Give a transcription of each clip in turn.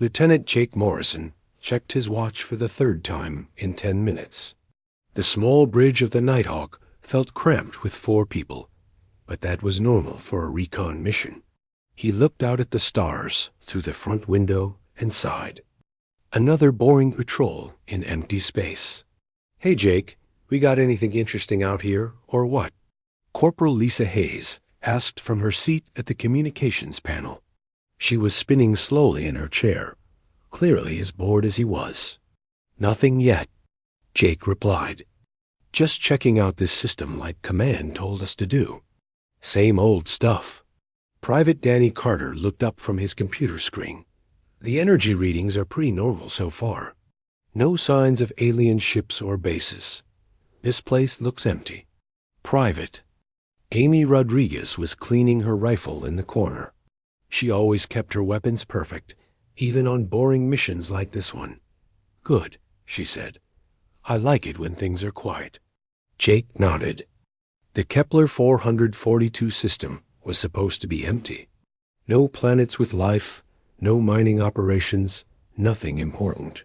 Lieutenant Jake Morrison checked his watch for the third time in 10 minutes. The small bridge of the Nighthawk felt cramped with 4 people, but that was normal for a recon mission. He looked out at the stars through the front window and sighed. Another boring patrol in empty space. "Hey, Jake, we got anything interesting out here, or what?" Corporal Lisa Hayes asked from her seat at the communications panel. She was spinning slowly in her chair, clearly as bored as he was. "Nothing yet," Jake replied. "Just checking out this system like Command told us to do. Same old stuff." Private Danny Carter looked up from his computer screen. "The energy readings are pretty normal so far. No signs of alien ships or bases. This place looks empty." Private. Amy Rodriguez was cleaning her rifle in the corner. She always kept her weapons perfect, even on boring missions like this one. "Good," she said. "I like it when things are quiet." Jake nodded. The Kepler 442 system was supposed to be empty. No planets with life, no mining operations, nothing important.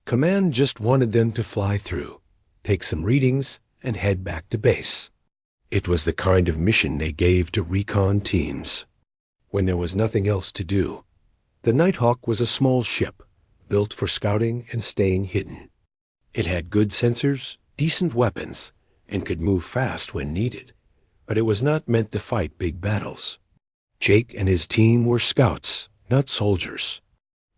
Command just wanted them to fly through, take some readings, and head back to base. It was the kind of mission they gave to recon teams when there was nothing else to do. The Nighthawk was a small ship, built for scouting and staying hidden. It had good sensors, decent weapons, and could move fast when needed, but it was not meant to fight big battles. Jake and his team were scouts, not soldiers.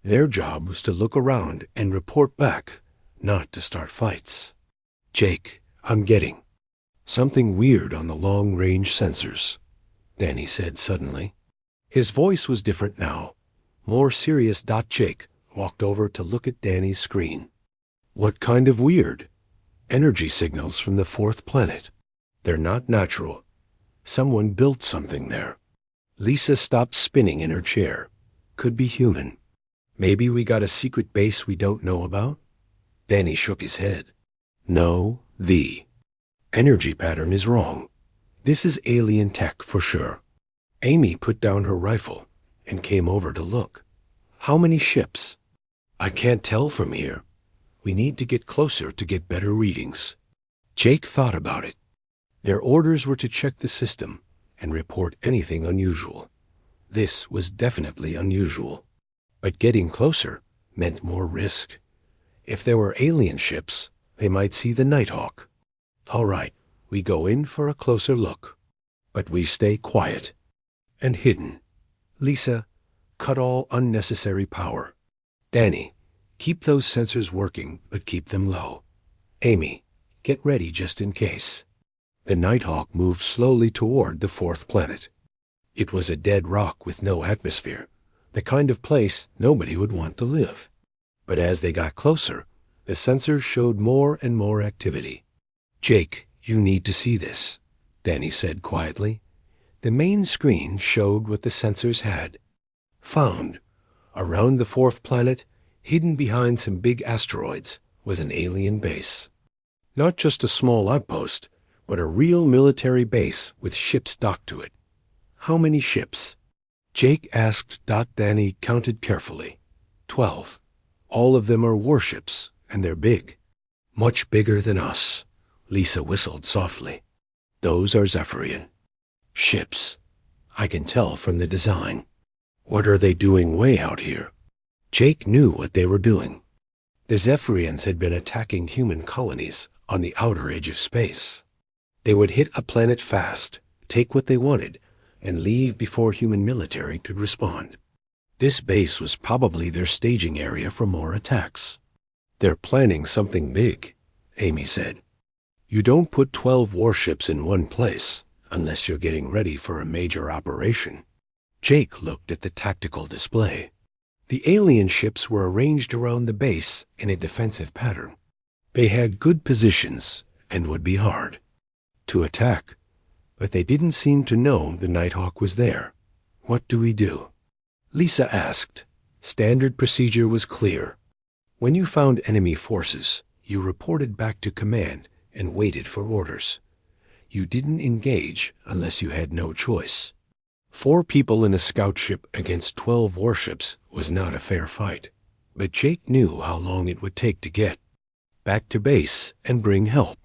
Their job was to look around and report back, not to start fights. "Jake, I'm getting something weird on the long-range sensors," Danny said suddenly. His voice was different now, more serious. Jake walked over to look at Danny's screen. "What kind of weird?" "Energy signals from the 4th planet. They're not natural. Someone built something there." Lisa stopped spinning in her chair. "Could be human. Maybe we got a secret base we don't know about?" Danny shook his head. "No, the energy pattern is wrong. This is alien tech for sure." Amy put down her rifle and came over to look. "How many ships?" "I can't tell from here. We need to get closer to get better readings." Jake thought about it. Their orders were to check the system and report anything unusual. This was definitely unusual. But getting closer meant more risk. If there were alien ships, they might see the Nighthawk. "All right, we go in for a closer look. But we stay quiet and hidden. Lisa, cut all unnecessary power. Danny, keep those sensors working, but keep them low. Amy, get ready just in case." The Nighthawk moved slowly toward the 4th planet. It was a dead rock with no atmosphere, the kind of place nobody would want to live. But as they got closer, the sensors showed more and more activity. "Jake, you need to see this," Danny said quietly. The main screen showed what the sensors had found. Around the 4th planet, hidden behind some big asteroids, was an alien base. Not just a small outpost, but a real military base with ships docked to it. "How many ships?" Jake asked. Danny counted carefully. 12. All of them are warships, and they're big. "Much bigger than us," Lisa whistled softly. "Those are Zephyrian ships. I can tell from the design." "What are they doing way out here?" Jake knew what they were doing. The Zephyrians had been attacking human colonies on the outer edge of space. They would hit a planet fast, take what they wanted, and leave before human military could respond. This base was probably their staging area for more attacks. "They're planning something big," Amy said. "You don't put 12 warships in one place unless you're getting ready for a major operation." Jake looked at the tactical display. The alien ships were arranged around the base in a defensive pattern. They had good positions and would be hard to attack, but they didn't seem to know the Nighthawk was there. "What do we do?" Lisa asked. Standard procedure was clear. When you found enemy forces, you reported back to command and waited for orders. You didn't engage unless you had no choice. 4 people in a scout ship against 12 warships was not a fair fight, but Jake knew how long it would take to get back to base and bring help.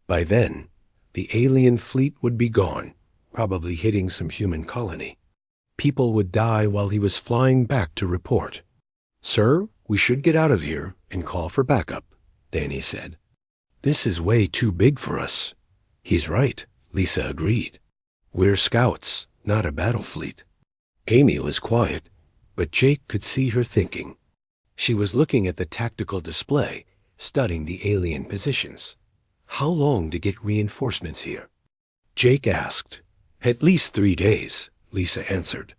By then, the alien fleet would be gone, probably hitting some human colony. People would die while he was flying back to report. "Sir, we should get out of here and call for backup," Danny said. "This is way too big for us." "He's right," Lisa agreed. "We're scouts, not a battle fleet." Amy was quiet, but Jake could see her thinking. She was looking at the tactical display, studying the alien positions. How long to get reinforcements here? Jake asked. "At least 3 days," Lisa answered.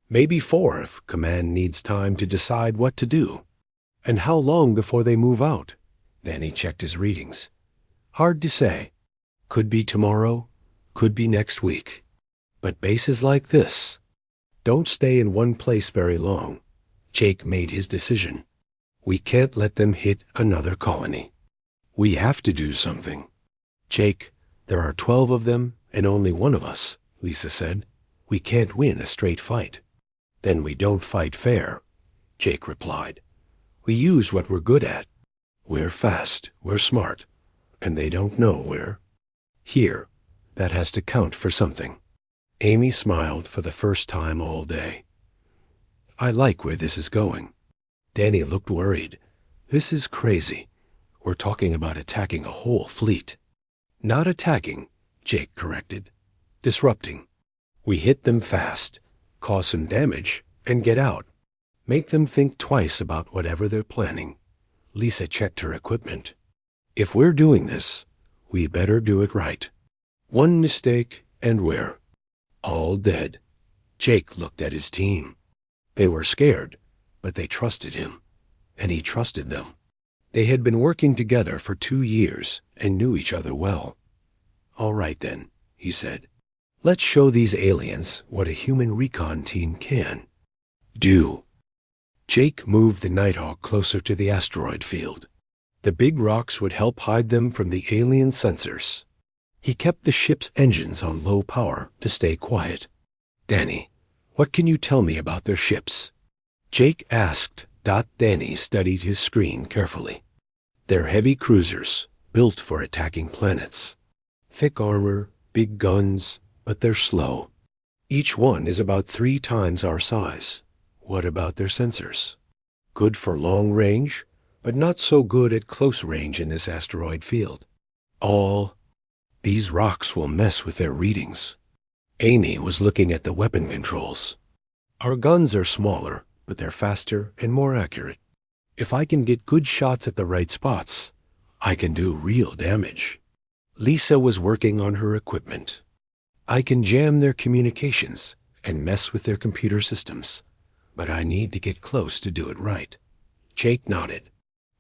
"Maybe 4 if command needs time to decide what to do." "And how long before they move out?" Danny checked his readings. "Hard to say. Could be tomorrow, could be next week. But bases like this don't stay in one place very long." Jake made his decision. "We can't let them hit another colony. We have to do something." "Jake, there are 12 of them and only one of us," Lisa said. "We can't win a straight fight." "Then we don't fight fair," Jake replied. "We use what we're good at. We're fast, we're smart, and they don't know we're here. That has to count for something." Amy smiled for the first time all day. "I like where this is going." Danny looked worried. "This is crazy. We're talking about attacking a whole fleet." "Not attacking," Jake corrected. "Disrupting. We hit them fast, cause some damage, and get out. Make them think twice about whatever they're planning." Lisa checked her equipment. "If we're doing this, we better do it right. One mistake, and we're all dead." Jake looked at his team. They were scared, but they trusted him, and he trusted them. They had been working together for 2 years and knew each other well. "All right then," he said. "Let's show these aliens what a human recon team can do." Jake moved the Nighthawk closer to the asteroid field. The big rocks would help hide them from the alien sensors. He kept the ship's engines on low power to stay quiet. "Danny, what can you tell me about their ships?" Jake asked. Danny studied his screen carefully. "They're heavy cruisers, built for attacking planets. Thick armor, big guns, but they're slow. Each one is about 3 times our size." "What about their sensors?" "Good for long range, but not so good at close range in this asteroid field. These rocks will mess with their readings." Amy was looking at the weapon controls. "Our guns are smaller, but they're faster and more accurate. If I can get good shots at the right spots, I can do real damage." Lisa was working on her equipment. "I can jam their communications and mess with their computer systems, but I need to get close to do it right." Jake nodded.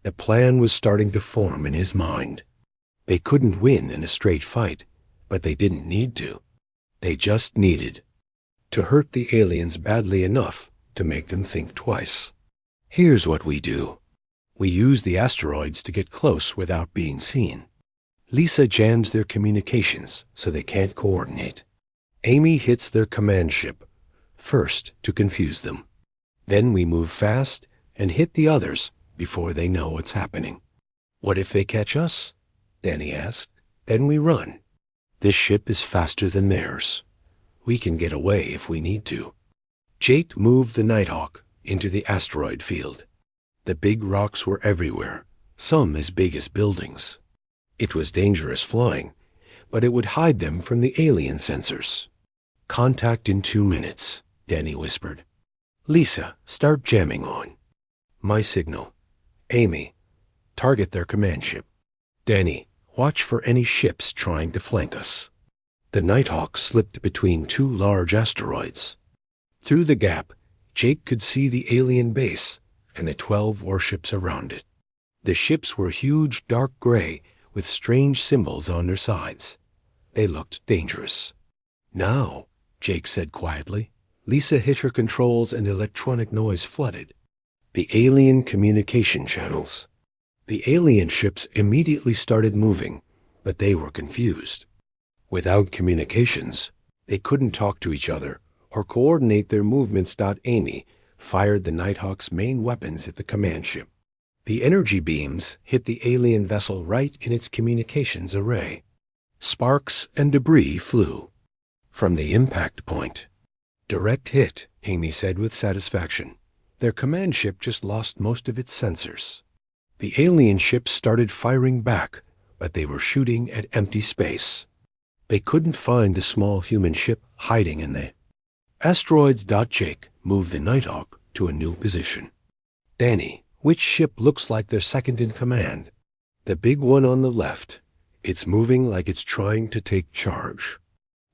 The plan was starting to form in his mind. They couldn't win in a straight fight, but they didn't need to. They just needed to hurt the aliens badly enough to make them think twice. "Here's what we do. We use the asteroids to get close without being seen. Lisa jams their communications so they can't coordinate. Amy hits their command ship first to confuse them. Then we move fast and hit the others before they know what's happening." "What if they catch us?" Danny asked. "Then we run. This ship is faster than theirs. We can get away if we need to." Jake moved the Nighthawk into the asteroid field. The big rocks were everywhere, some as big as buildings. It was dangerous flying, but it would hide them from the alien sensors. "Contact in 2 minutes," Danny whispered. "Lisa, start jamming on." "My signal." "Amy, target their command ship." "Danny, watch for any ships trying to flank us." The Nighthawk slipped between 2 large asteroids. Through the gap, Jake could see the alien base and the 12 warships around it. The ships were huge dark gray with strange symbols on their sides. They looked dangerous. "Now," Jake said quietly. Lisa hit her controls and electronic noise flooded. The alien communication channels. The alien ships immediately started moving, but they were confused. Without communications, they couldn't talk to each other or coordinate their movements. Amy fired the Nighthawk's main weapons at the command ship. The energy beams hit the alien vessel right in its communications array. Sparks and debris flew from the impact point. Direct hit, Amy said with satisfaction. Their command ship just lost most of its sensors. The alien ships started firing back, but they were shooting at empty space. They couldn't find the small human ship hiding in the asteroids. Jake moved the Nighthawk to a new position. Danny, which ship looks like their second in command? The big one on the left. It's moving like it's trying to take charge.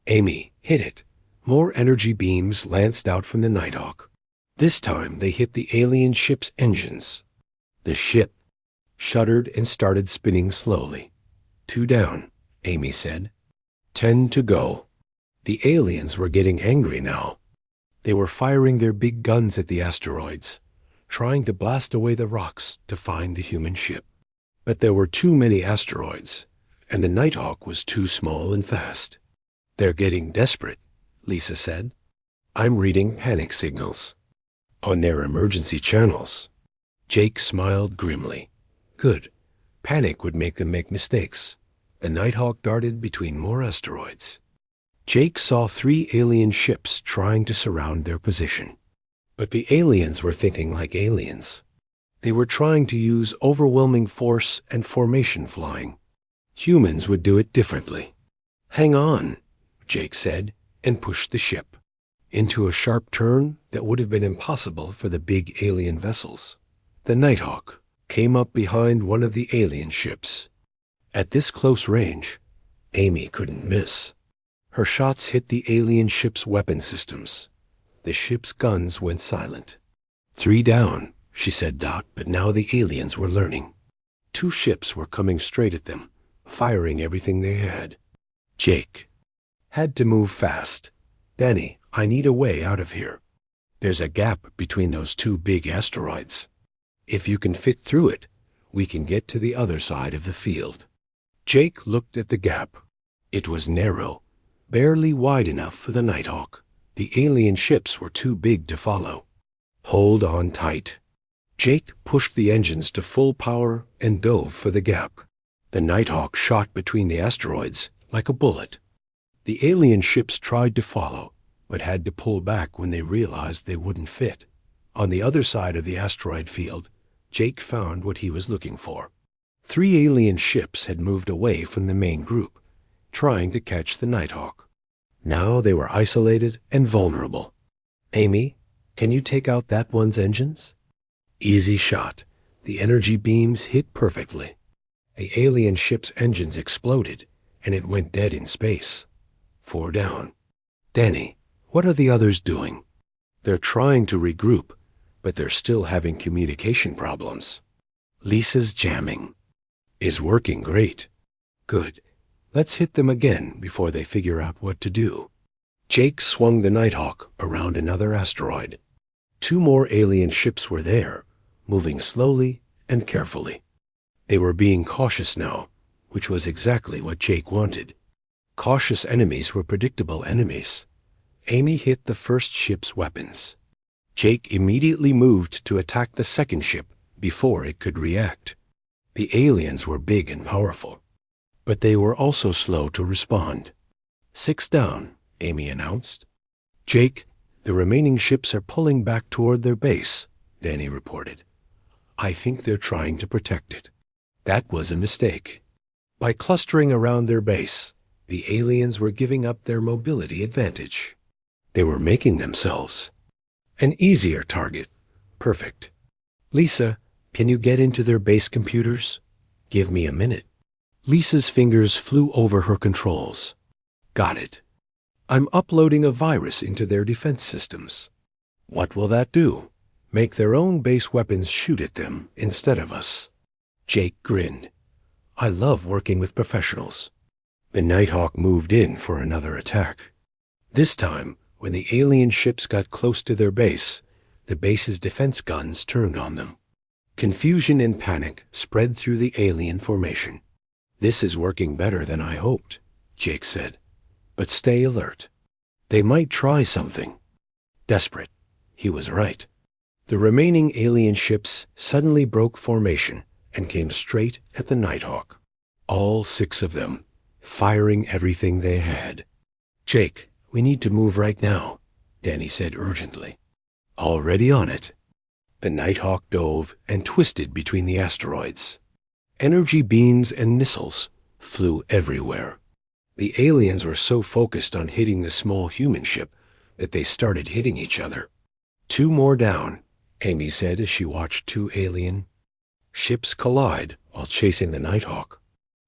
Amy, hit it. More energy beams lanced out from the Nighthawk. This time they hit the alien ship's engines. The ship shuddered and started spinning slowly. 2 down, Amy said. 10 to go. The aliens were getting angry now. They were firing their big guns at the asteroids, trying to blast away the rocks to find the human ship. But there were too many asteroids, and the Nighthawk was too small and fast. They're getting desperate, Lisa said. I'm reading panic signals on their emergency channels. Jake smiled grimly. Good. Panic would make them make mistakes. The Nighthawk darted between more asteroids. Jake saw 3 alien ships trying to surround their position. But the aliens were thinking like aliens. They were trying to use overwhelming force and formation flying. Humans would do it differently. Hang on, Jake said, and pushed the ship into a sharp turn that would have been impossible for the big alien vessels. The Nighthawk came up behind one of the alien ships. At this close range, Amy couldn't miss. Her shots hit the alien ship's weapon systems. The ship's guns went silent. 3 down, she said. But now the aliens were learning. 2 ships were coming straight at them, firing everything they had. Jake had to move fast. Danny, I need a way out of here. There's a gap between those 2 big asteroids. If you can fit through it, we can get to the other side of the field. Jake looked at the gap. It was narrow, barely wide enough for the Nighthawk. The alien ships were too big to follow. Hold on tight. Jake pushed the engines to full power and dove for the gap. The Nighthawk shot between the asteroids like a bullet. The alien ships tried to follow, but had to pull back when they realized they wouldn't fit. On the other side of the asteroid field, Jake found what he was looking for. 3 alien ships had moved away from the main group, trying to catch the Nighthawk. Now they were isolated and vulnerable. Amy, can you take out that one's engines? Easy shot. The energy beams hit perfectly. The alien ship's engines exploded, and it went dead in space. 4 down. Danny, what are the others doing? They're trying to regroup, but they're still having communication problems. Lisa's jamming is working great. Good. Let's hit them again before they figure out what to do. Jake swung the Nighthawk around another asteroid. 2 more alien ships were there, moving slowly and carefully. They were being cautious now, which was exactly what Jake wanted. Cautious enemies were predictable enemies. Amy hit the first ship's weapons. Jake immediately moved to attack the second ship before it could react. The aliens were big and powerful, but they were also slow to respond. 6 down, Amy announced. Jake, the remaining ships are pulling back toward their base, Danny reported. I think they're trying to protect it. That was a mistake. By clustering around their base, the aliens were giving up their mobility advantage. They were making themselves an easier target. Perfect. Lisa, can you get into their base computers? Give me a minute. Lisa's fingers flew over her controls. Got it. I'm uploading a virus into their defense systems. What will that do? Make their own base weapons shoot at them instead of us. Jake grinned. I love working with professionals. The Nighthawk moved in for another attack. This time, when the alien ships got close to their base, the base's defense guns turned on them. Confusion and panic spread through the alien formation. This is working better than I hoped, Jake said. But stay alert. They might try something. Desperate. He was right. The remaining alien ships suddenly broke formation and came straight at the Nighthawk. All 6 of them, firing everything they had. "Jake, we need to move right now," Danny said urgently. "Already on it." The Nighthawk dove and twisted between the asteroids. Energy beams and missiles flew everywhere. The aliens were so focused on hitting the small human ship that they started hitting each other. 2 more down, Amy said as she watched 2 alien ships collide while chasing the Nighthawk.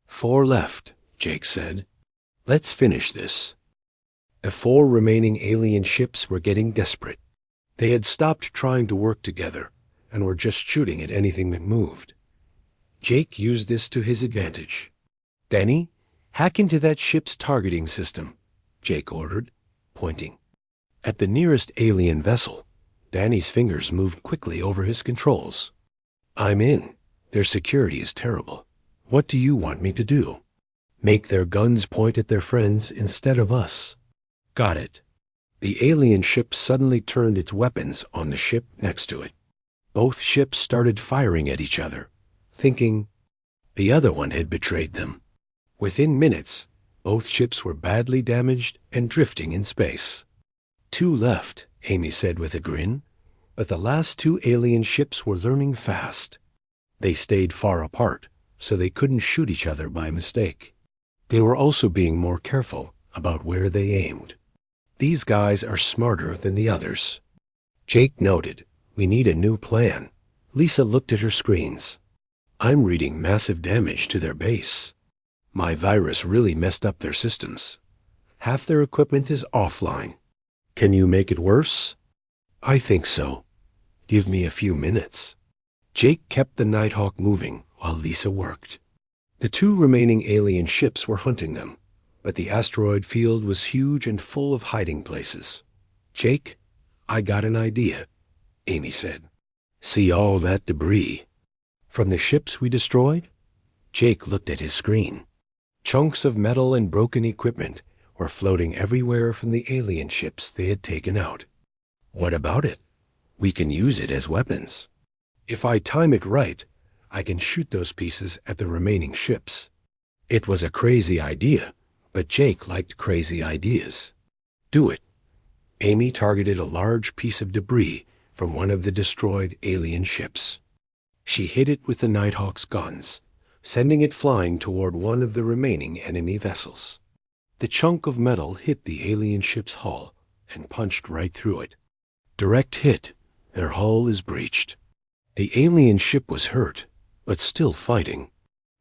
4 left, Jake said. "Let's finish this." The 4 remaining alien ships were getting desperate. They had stopped trying to work together and were just shooting at anything that moved. Jake used this to his advantage. "Danny, hack into that ship's targeting system," Jake ordered, pointing. At the nearest alien vessel, Danny's fingers moved quickly over his controls. "I'm in. Their security is terrible. What do you want me to do?" "Make their guns point at their friends instead of us." "Got it." The alien ship suddenly turned its weapons on the ship next to it. Both ships started firing at each other, thinking the other one had betrayed them. Within minutes, both ships were badly damaged and drifting in space. 2 left, Amy said with a grin, but the last 2 alien ships were learning fast. They stayed far apart, so they couldn't shoot each other by mistake. They were also being more careful about where they aimed. "These guys are smarter than the others." Jake noted, "We need a new plan." Lisa looked at her screens. "I'm reading massive damage to their base. My virus really messed up their systems. Half their equipment is offline. Can you make it worse?" "I think so. Give me a few minutes." Jake kept the Nighthawk moving while Lisa worked. The 2 remaining alien ships were hunting them, but the asteroid field was huge and full of hiding places. "Jake, I got an idea," Amy said. "See all that debris from the ships we destroyed?" Jake looked at his screen. Chunks of metal and broken equipment were floating everywhere from the alien ships they had taken out. "What about it? We can use it as weapons. If I time it right, I can shoot those pieces at the remaining ships." It was a crazy idea, but Jake liked crazy ideas. "Do it." Amy targeted a large piece of debris from one of the destroyed alien ships. She hit it with the Nighthawk's guns, sending it flying toward one of the remaining enemy vessels. The chunk of metal hit the alien ship's hull and punched right through it. "Direct hit. Their hull is breached." The alien ship was hurt, but still fighting.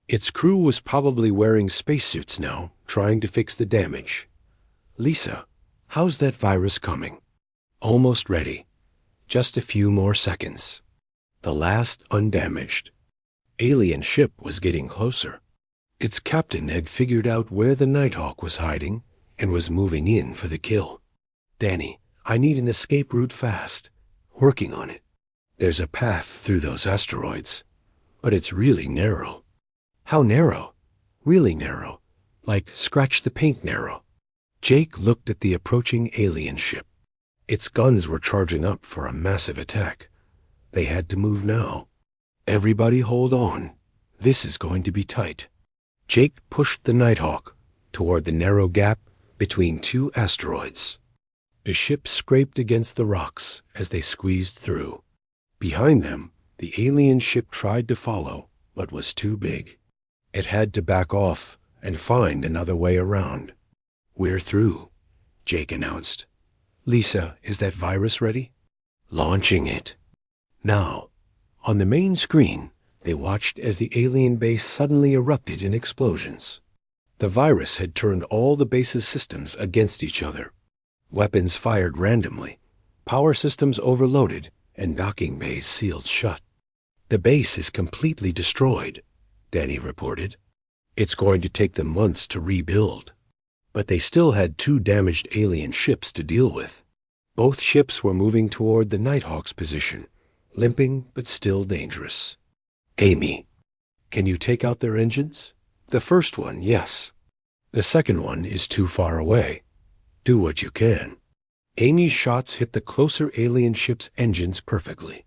Its crew was probably wearing spacesuits now, trying to fix the damage. "Lisa, how's that virus coming?" "Almost ready. Just a few more seconds." The last undamaged alien ship was getting closer. Its captain had figured out where the Nighthawk was hiding and was moving in for the kill. "Danny, I need an escape route fast. Working on it. There's a path through those asteroids, but it's really narrow." "How narrow?" "Really narrow. Like scratch the paint narrow." Jake looked at the approaching alien ship. Its guns were charging up for a massive attack. They had to move now. "Everybody hold on. This is going to be tight." Jake pushed the Nighthawk toward the narrow gap between 2 asteroids. The ship scraped against the rocks as they squeezed through. Behind them, the alien ship tried to follow, but was too big. It had to back off and find another way around. "We're through," Jake announced. "Lisa, is that virus ready?" "Launching it." Now, on the main screen, they watched as the alien base suddenly erupted in explosions. The virus had turned all the base's systems against each other. Weapons fired randomly, power systems overloaded, and docking bays sealed shut. "The base is completely destroyed," Danny reported. "It's going to take them months to rebuild." But they still had 2 damaged alien ships to deal with. Both ships were moving toward the Nighthawk's position, limping but still dangerous. "Amy, can you take out their engines?" "The first one, yes. The second one is too far away. Do what you can." Amy's shots hit the closer alien ship's engines perfectly.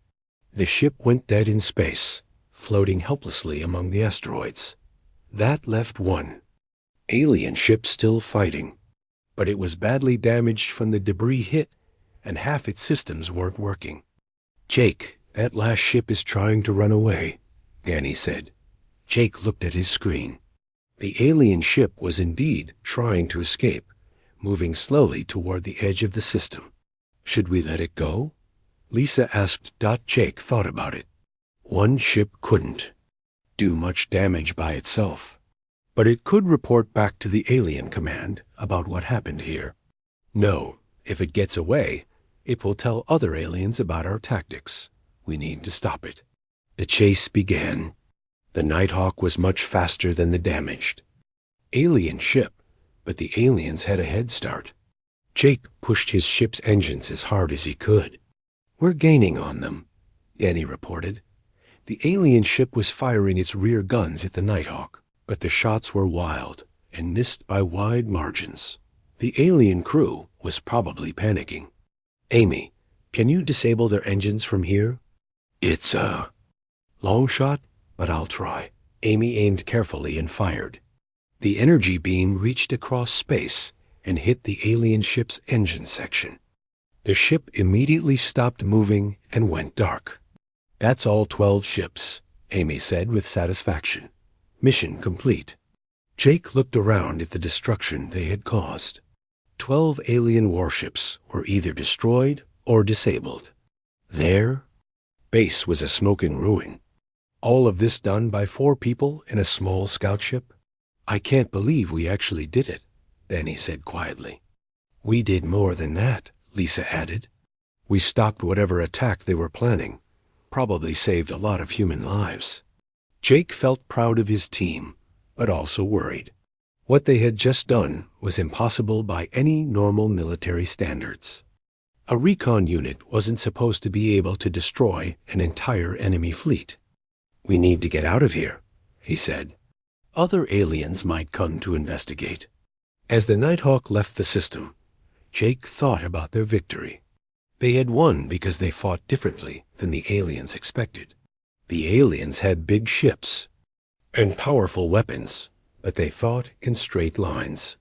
The ship went dead in space, floating helplessly among the asteroids. That left one alien ship still fighting, but it was badly damaged from the debris hit, and half its systems weren't working. "Jake, that last ship is trying to run away," Danny said. Jake looked at his screen. The alien ship was indeed trying to escape, moving slowly toward the edge of the system. "Should we let it go?" Lisa asked. Jake thought about it. One ship couldn't do much damage by itself, but it could report back to the alien command about what happened here. "No, if it gets away, it will tell other aliens about our tactics. We need to stop it." The chase began. The Nighthawk was much faster than the damaged alien ship, but the aliens had a head start. Jake pushed his ship's engines as hard as he could. "We're gaining on them," Danny reported. The alien ship was firing its rear guns at the Nighthawk, but the shots were wild and missed by wide margins. The alien crew was probably panicking. "Amy, can you disable their engines from here?" "It's a long shot, but I'll try." Amy aimed carefully and fired. The energy beam reached across space and hit the alien ship's engine section. The ship immediately stopped moving and went dark. "That's all 12 ships," Amy said with satisfaction. "Mission complete." Jake looked around at the destruction they had caused. 12 alien warships were either destroyed or disabled. Their base was a smoking ruin. All of this done by 4 people in a small scout ship? "I can't believe we actually did it," Danny said quietly. "We did more than that," Lisa added. "We stopped whatever attack they were planning. Probably saved a lot of human lives." Jake felt proud of his team, but also worried. What they had just done was impossible by any normal military standards. A recon unit wasn't supposed to be able to destroy an entire enemy fleet. "We need to get out of here," he said. "Other aliens might come to investigate." As the Nighthawk left the system, Jake thought about their victory. They had won because they fought differently than the aliens expected. The aliens had big ships and powerful weapons, but they fought in straight lines.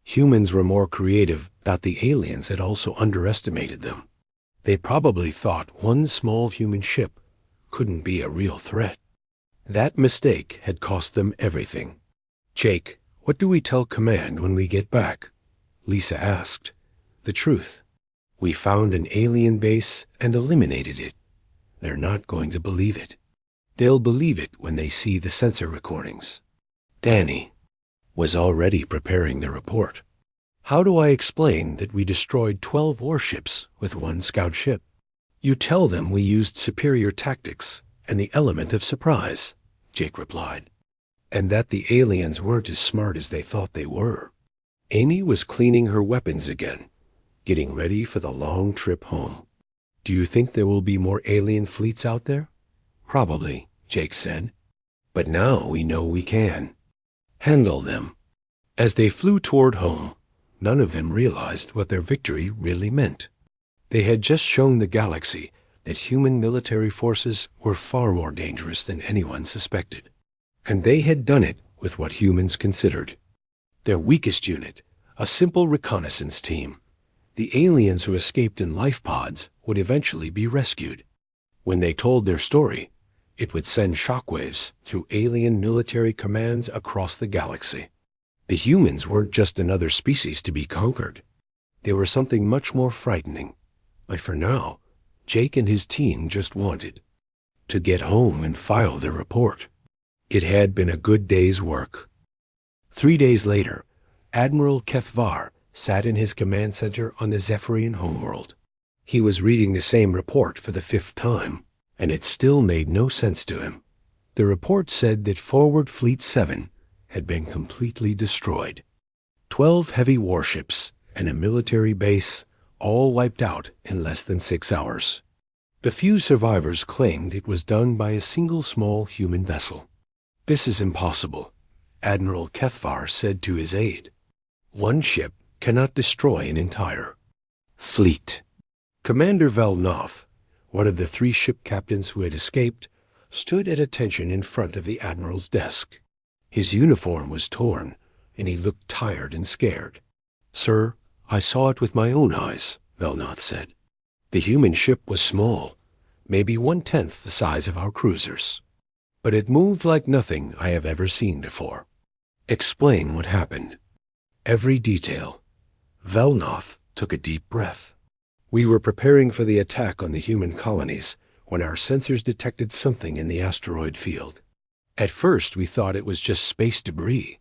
Humans were more creative, but the aliens had also underestimated them. They probably thought one small human ship couldn't be a real threat. That mistake had cost them everything. "Jake, what do we tell Command when we get back?" Lisa asked. "The truth. We found an alien base and eliminated it." "They're not going to believe it." "They'll believe it when they see the sensor recordings." Danny was already preparing the report. "How do I explain that we destroyed 12 warships with 1 scout ship?" "You tell them we used superior tactics and the element of surprise," Jake replied. "And that the aliens weren't as smart as they thought they were." Amy was cleaning her weapons again, getting ready for the long trip home. "Do you think there will be more alien fleets out there?" "Probably," Jake said. "But now we know we can handle them." As they flew toward home, none of them realized what their victory really meant. They had just shown the galaxy that human military forces were far more dangerous than anyone suspected. And they had done it with what humans considered their weakest unit, a simple reconnaissance team. The aliens who escaped in life pods would eventually be rescued. When they told their story, it would send shockwaves through alien military commands across the galaxy. The humans weren't just another species to be conquered. They were something much more frightening. But for now, Jake and his team just wanted to get home and file their report. It had been a good day's work. 3 days later, Admiral Kethvar sat in his command center on the Zephyrian homeworld. He was reading the same report for the 5th time, and it still made no sense to him. The report said that Forward Fleet 7 had been completely destroyed. 12 heavy warships and a military base, all wiped out in less than 6 hours. The few survivors claimed it was done by a single small human vessel. "This is impossible," Admiral Kethvar said to his aide. "One ship cannot destroy an entire Fleet. Commander Velnoth, one of the 3 ship captains who had escaped, stood at attention in front of the Admiral's desk. His uniform was torn, and he looked tired and scared. "Sir, I saw it with my own eyes," Velnoth said. "The human ship was small, maybe 1/10 the size of our cruisers. But it moved like nothing I have ever seen before." "Explain what happened." "Every detail." Velnoth took a deep breath. "We were preparing for the attack on the human colonies when our sensors detected something in the asteroid field. At first we thought it was just space debris.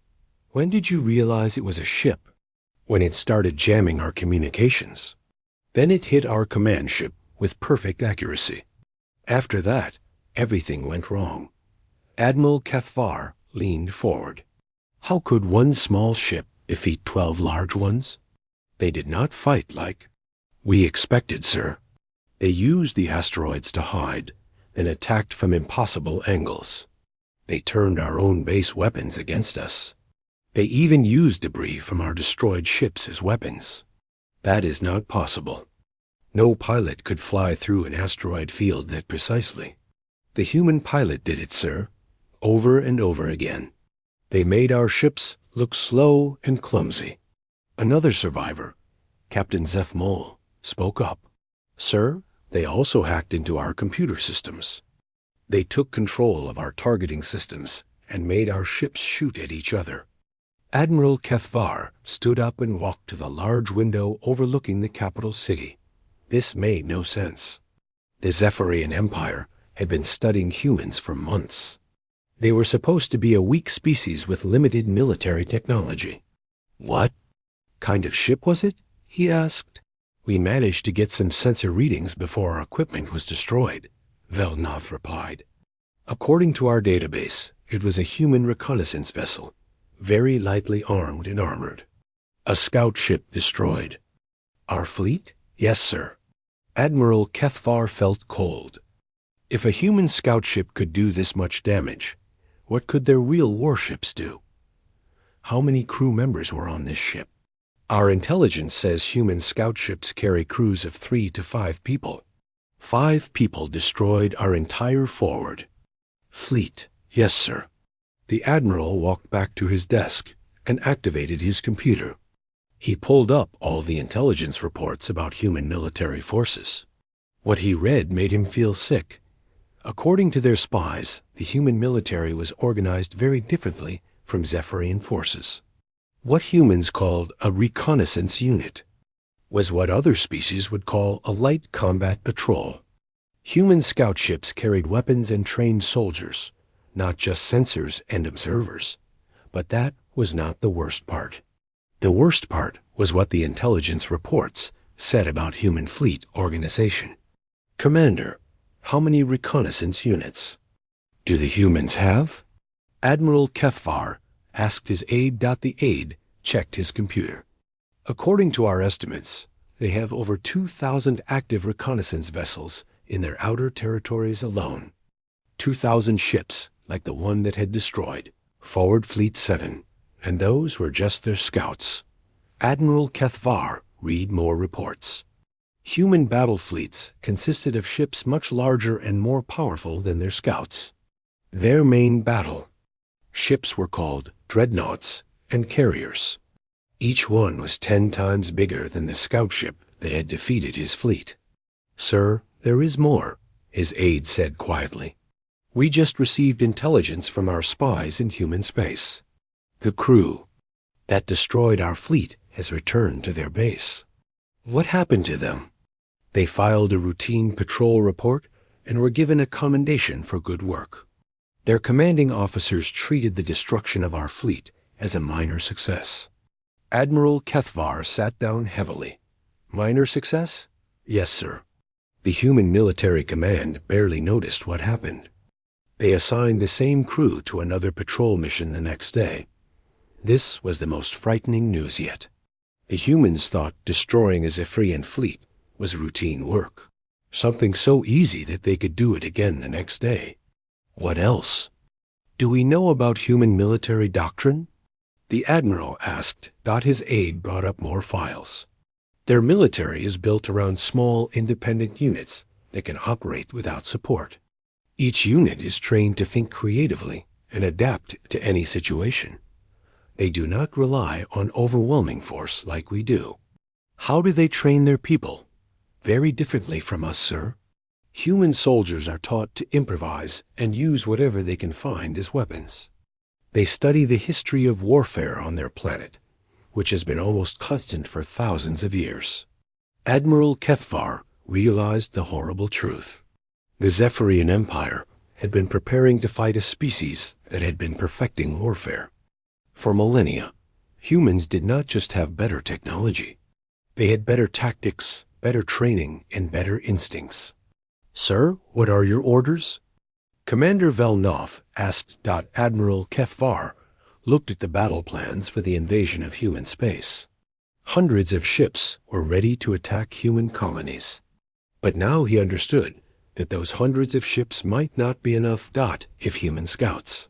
When did you realize it was a ship?" "When it started jamming our communications. Then it hit our command ship with perfect accuracy. After that, everything went wrong." Admiral Cathvar leaned forward. "How could one small ship defeat 12 large ones?" "They did not fight like we expected, sir. They used the asteroids to hide, then attacked from impossible angles. They turned our own base weapons against us. They even used debris from our destroyed ships as weapons. That is not possible. No pilot could fly through an asteroid field that precisely. The human pilot did it, sir, over and over again. They made our ships look slow and clumsy." Another survivor, Captain Zeth Mole, spoke up. "Sir, they also hacked into our computer systems. They took control of our targeting systems and made our ships shoot at each other." Admiral Cathvar stood up and walked to the large window overlooking the capital city. This made no sense. The Zephyrian Empire had been studying humans for months. They were supposed to be a weak species with limited military technology. "What kind of ship was it?" he asked. "We managed to get some sensor readings before our equipment was destroyed," Velnoth replied. "According to our database, it was a human reconnaissance vessel, very lightly armed and armored. A scout ship destroyed." "Our fleet?" "Yes, sir." Admiral Cathvar felt cold. If a human scout ship could do this much damage, what could their real warships do? How many crew members were on this ship? "Our intelligence says human scout ships carry crews of 3 to 5 people. 5 people destroyed our entire forward fleet." "Yes, sir." The Admiral walked back to his desk and activated his computer. He pulled up all the intelligence reports about human military forces. What he read made him feel sick. According to their spies, the human military was organized very differently from Zephyrian forces. What humans called a reconnaissance unit was what other species would call a light combat patrol. Human scout ships carried weapons and trained soldiers, not just sensors and observers. But that was not the worst part. The worst part was what the intelligence reports said about human fleet organization. "Commander, how many reconnaissance units do the humans have?" Admiral Cathvar asked his aide. The aide checked his computer. "According to our estimates, they have over 2,000 active reconnaissance vessels in their outer territories alone. 2,000 ships like the one that had destroyed Forward Fleet 7, and those were just their scouts." Admiral Cathvar read more reports. Human battle fleets consisted of ships much larger and more powerful than their scouts. Their main battle ships were called dreadnoughts and carriers. Each one was 10 times bigger than the scout ship that had defeated his fleet. "Sir, there is more," his aide said quietly. "We just received intelligence from our spies in human space. The crew that destroyed our fleet has returned to their base." "What happened to them?" "They filed a routine patrol report and were given a commendation for good work. Their commanding officers treated the destruction of our fleet as a minor success." Admiral Cathvar sat down heavily. "Minor success?" "Yes, sir." The human military command barely noticed what happened. They assigned the same crew to another patrol mission the next day. This was the most frightening news yet. The humans thought destroying a Zephyrian fleet was routine work, something so easy that they could do it again the next day. What else? "Do we know about human military doctrine?" the Admiral asked. His aide brought up more files. Their military is built around small, independent units that can operate without support. Each unit is trained to think creatively and adapt to any situation. They do not rely on overwhelming force like we do. How do they train their people? Very differently from us, sir. Human soldiers are taught to improvise and use whatever they can find as weapons. They study the history of warfare on their planet, which has been almost constant for thousands of years. Admiral Kethvar realized the horrible truth. The Zephyrian Empire had been preparing to fight a species that had been perfecting warfare. For millennia, humans did not just have better technology. They had better tactics, better training, and better instincts. Sir, what are your orders? Commander Velnov asked. Admiral Kethvar looked at the battle plans for the invasion of human space. Hundreds of ships were ready to attack human colonies. But now he understood that those hundreds of ships might not be enough. If human scouts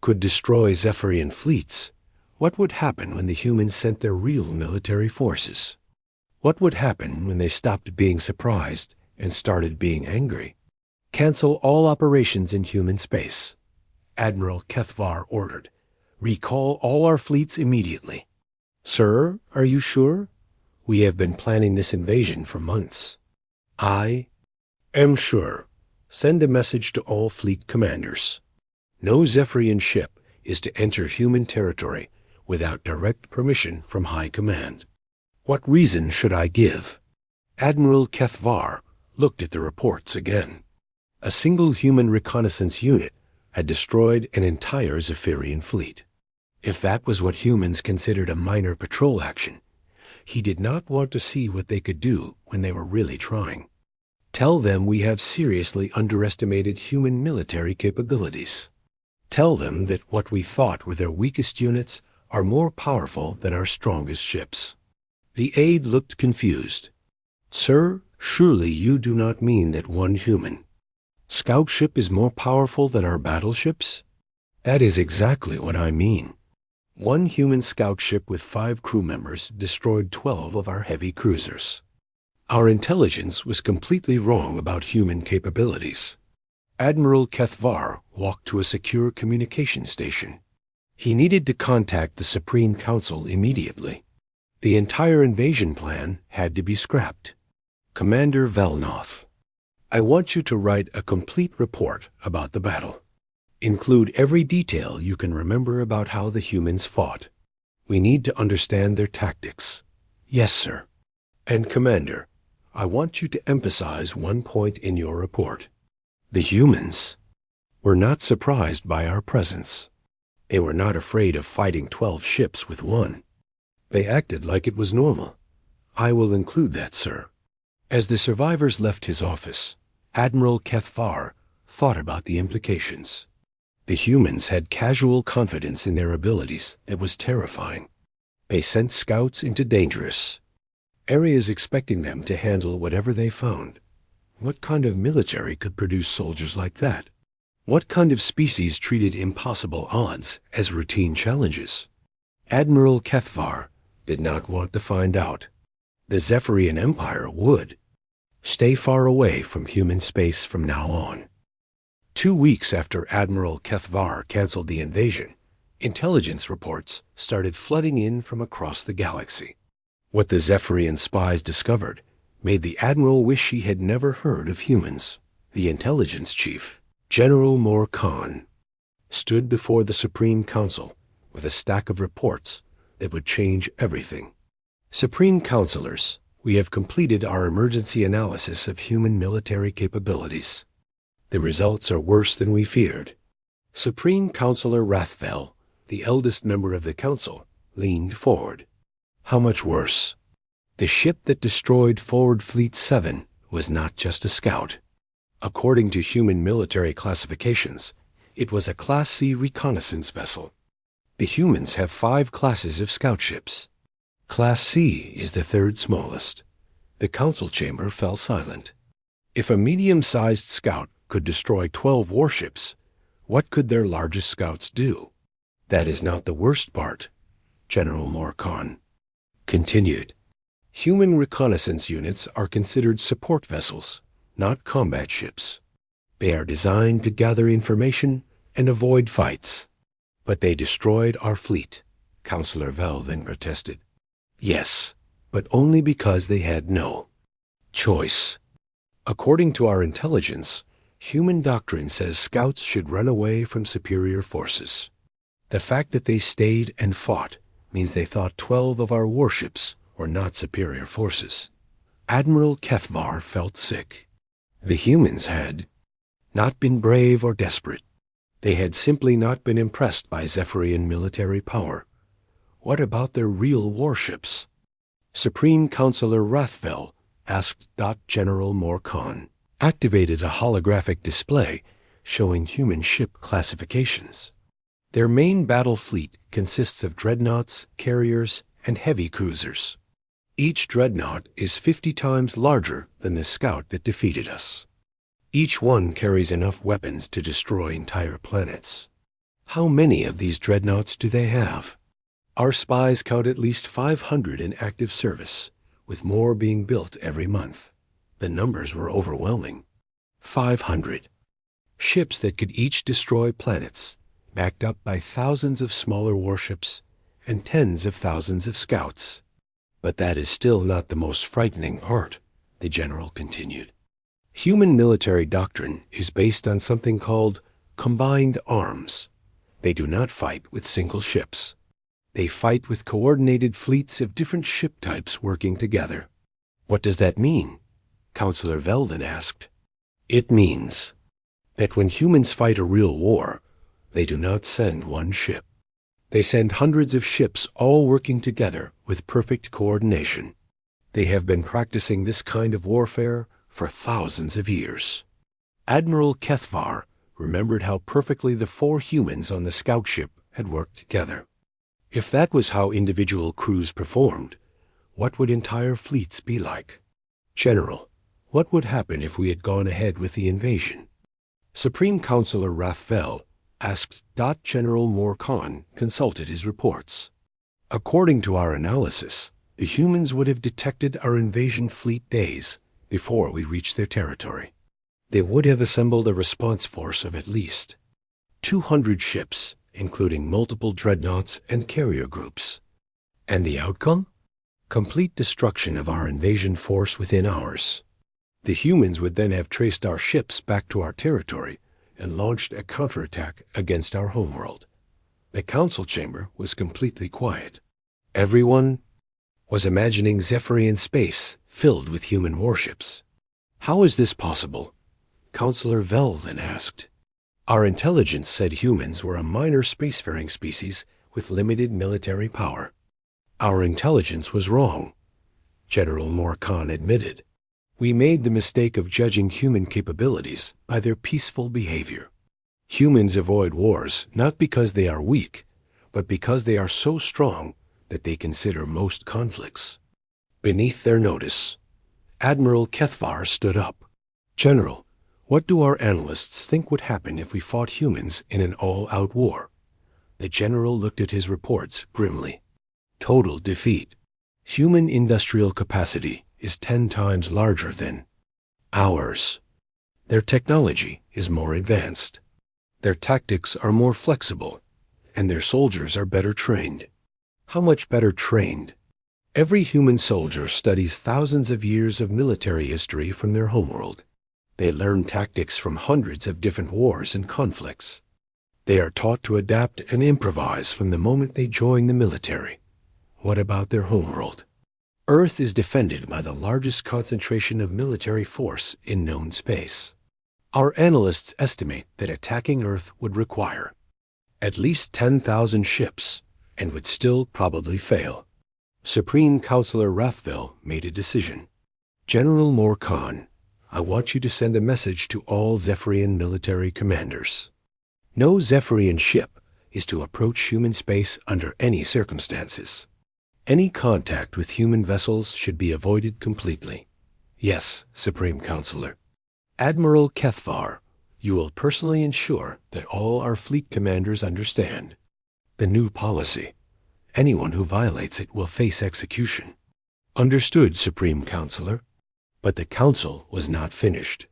could destroy Zephyrian fleets, what would happen when the humans sent their real military forces? What would happen when they stopped being surprised and started being angry? Cancel all operations in human space, Admiral Kethvar ordered. Recall all our fleets immediately. Sir, are you sure? We have been planning this invasion for months. I am sure. Send a message to all fleet commanders. No Zephyrian ship is to enter human territory without direct permission from High Command. What reason should I give? Admiral Kethvar looked at the reports again. A single human reconnaissance unit had destroyed an entire Zephyrian fleet. If that was what humans considered a minor patrol action, he did not want to see what they could do when they were really trying. Tell them we have seriously underestimated human military capabilities. Tell them that what we thought were their weakest units are more powerful than our strongest ships. The aide looked confused. Sir, surely you do not mean that one human scout ship is more powerful than our battleships? That is exactly what I mean. One human scout ship with 5 crew members destroyed 12 of our heavy cruisers. Our intelligence was completely wrong about human capabilities. Admiral Kethvar walked to a secure communication station. He needed to contact the Supreme Council immediately. The entire invasion plan had to be scrapped. Commander Velnov, I want you to write a complete report about the battle. Include every detail you can remember about how the humans fought. We need to understand their tactics. Yes, sir. And Commander, I want you to emphasize one point in your report. The humans were not surprised by our presence. They were not afraid of fighting 12 ships with one. They acted like it was normal. I will include that, sir. As the survivors left his office, Admiral Kethvar thought about the implications. The humans had casual confidence in their abilities that was terrifying. They sent scouts into dangerous areas expecting them to handle whatever they found. What kind of military could produce soldiers like that? What kind of species treated impossible odds as routine challenges? Admiral Kethvar did not want to find out. The Zephyrian Empire would. Stay far away from human space from now on. 2 weeks after Admiral Kethvar canceled the invasion, intelligence reports started flooding in from across the galaxy. What the Zephyrian spies discovered made the Admiral wish he had never heard of humans. The intelligence chief, General Recon, stood before the Supreme Council with a stack of reports that would change everything. Supreme Councilors, we have completed our emergency analysis of human military capabilities. The results are worse than we feared. Supreme Councilor Rathvel, the eldest member of the council, leaned forward. How much worse? The ship that destroyed Forward Fleet 7 was not just a scout. According to human military classifications, it was a Class C reconnaissance vessel. The humans have 5 classes of scout ships. Class C is the 3rd smallest. The council chamber fell silent. If a medium-sized scout could destroy 12 warships, what could their largest scouts do? That is not the worst part, General Morcon continued. Human reconnaissance units are considered support vessels, not combat ships. They are designed to gather information and avoid fights. But they destroyed our fleet, Counselor Vel then protested. Yes, but only because they had no choice. According to our intelligence, human doctrine says scouts should run away from superior forces. The fact that they stayed and fought means they thought 12 of our warships were not superior forces. Admiral Kethvar felt sick. The humans had not been brave or desperate. They had simply not been impressed by Zephyrian military power. What about their real warships? Supreme Counselor Rathvel asked. General Morcon activated a holographic display showing human ship classifications. Their main battle fleet consists of dreadnoughts, carriers, and heavy cruisers. Each dreadnought is 50 times larger than the scout that defeated us. Each one carries enough weapons to destroy entire planets. How many of these dreadnoughts do they have? Our spies count at least 500 in active service, with more being built every month. The numbers were overwhelming. 500. Ships that could each destroy planets, backed up by thousands of smaller warships and tens of thousands of scouts. But that is still not the most frightening part, the general continued. Human military doctrine is based on something called combined arms. They do not fight with single ships. They fight with coordinated fleets of different ship types working together. What does that mean? Counselor Velden asked. It means that when humans fight a real war, they do not send one ship. They send hundreds of ships all working together with perfect coordination. They have been practicing this kind of warfare for thousands of years. Admiral Kethvar remembered how perfectly the 4 humans on the scout ship had worked together. If that was how individual crews performed, what would entire fleets be like? General, what would happen if we had gone ahead with the invasion? Supreme Counselor Rathvel asked. General Morcon consulted his reports. According to our analysis, the humans would have detected our invasion fleet days before we reached their territory. They would have assembled a response force of at least 200 ships, including multiple dreadnoughts and carrier groups. And the outcome? Complete destruction of our invasion force within hours. The humans would then have traced our ships back to our territory and launched a counterattack against our homeworld. The council chamber was completely quiet. Everyone was imagining Zephyrian space filled with human warships. How is this possible? Counselor Vel then asked. Our intelligence said humans were a minor spacefaring species with limited military power. Our intelligence was wrong, General Morcon admitted. We made the mistake of judging human capabilities by their peaceful behavior. Humans avoid wars not because they are weak, but because they are so strong that they consider most conflicts. Beneath their notice, Admiral Kethvar stood up. General, what do our analysts think would happen if we fought humans in an all-out war? The general looked at his reports grimly. Total defeat. Human industrial capacity is 10 times larger than ours. Their technology is more advanced. Their tactics are more flexible, and their soldiers are better trained. How much better trained? Every human soldier studies thousands of years of military history from their homeworld. They learn tactics from hundreds of different wars and conflicts. They are taught to adapt and improvise from the moment they join the military. What about their homeworld? Earth is defended by the largest concentration of military force in known space. Our analysts estimate that attacking Earth would require at least 10,000 ships and would still probably fail. Supreme Counselor Rathvel made a decision. General Morcon, I want you to send a message to all Zephyrian military commanders. No Zephyrian ship is to approach human space under any circumstances. Any contact with human vessels should be avoided completely. Yes, Supreme Counselor. Admiral Kethvar, you will personally ensure that all our fleet commanders understand the new policy. Anyone who violates it will face execution. Understood, Supreme Counselor. But the council was not finished.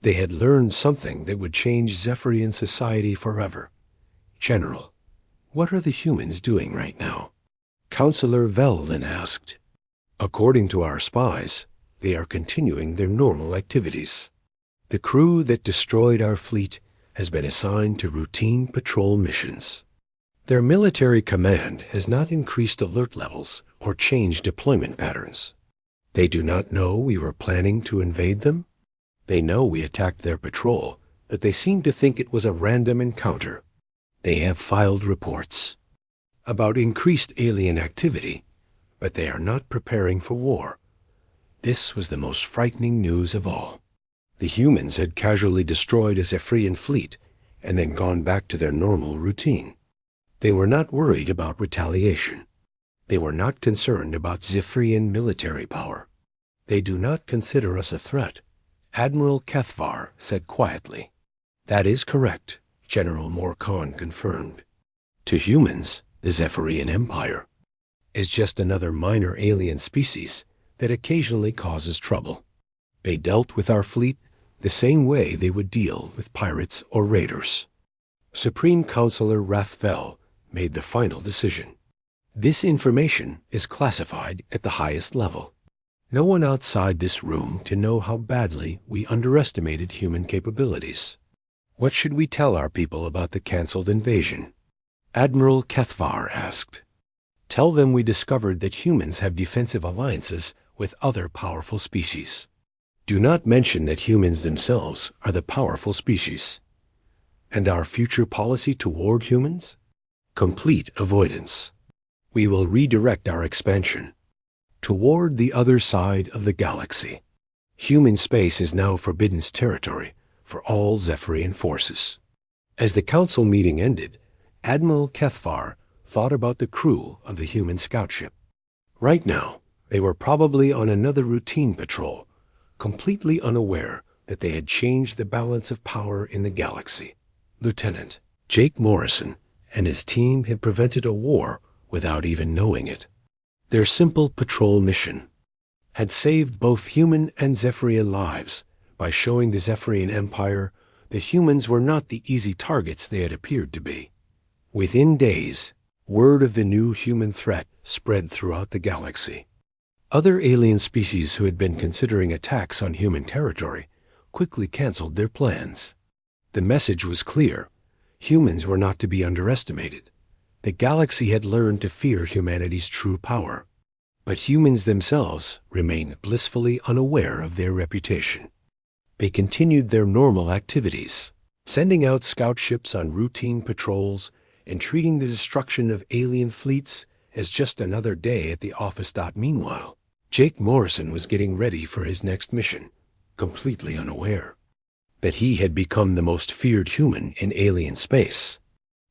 They had learned something that would change Zephyrian society forever. General, what are the humans doing right now? Counselor Vel then asked. According to our spies, they are continuing their normal activities. The crew that destroyed our fleet has been assigned to routine patrol missions. Their military command has not increased alert levels or changed deployment patterns. They do not know we were planning to invade them. They know we attacked their patrol, but they seem to think it was a random encounter. They have filed reports about increased alien activity, but they are not preparing for war. This was the most frightening news of all. The humans had casually destroyed a Zephyrian fleet and then gone back to their normal routine. They were not worried about retaliation. They were not concerned about Zephyrian military power. They do not consider us a threat, Admiral Kethvar said quietly. That is correct, General Morcon confirmed. To humans, the Zephyrian Empire is just another minor alien species that occasionally causes trouble. They dealt with our fleet the same way they would deal with pirates or raiders. Supreme Counselor Rathvel made the final decision. This information is classified at the highest level. No one outside this room can know how badly we underestimated human capabilities. What should we tell our people about the canceled invasion? Admiral Kethvar asked. Tell them we discovered that humans have defensive alliances with other powerful species. Do not mention that humans themselves are the powerful species. And our future policy toward humans? Complete avoidance. We will redirect our expansion toward the other side of the galaxy. Human space is now forbidden territory for all Zephyrian forces. As the council meeting ended, Admiral Kethvar thought about the crew of the human scout ship. Right now, they were probably on another routine patrol, completely unaware that they had changed the balance of power in the galaxy. Lieutenant Jake Morrison and his team had prevented a war without even knowing it. Their simple patrol mission had saved both human and Zephyrian lives by showing the Zephyrian Empire that humans were not the easy targets they had appeared to be. Within days, word of the new human threat spread throughout the galaxy. Other alien species who had been considering attacks on human territory quickly canceled their plans. The message was clear. Humans were not to be underestimated. The galaxy had learned to fear humanity's true power, but humans themselves remained blissfully unaware of their reputation. They continued their normal activities, sending out scout ships on routine patrols and treating the destruction of alien fleets as just another day at the office. Meanwhile, Jake Morrison was getting ready for his next mission, completely unaware that he had become the most feared human in alien space.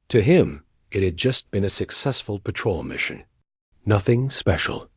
To him, it had just been a successful patrol mission. Nothing special.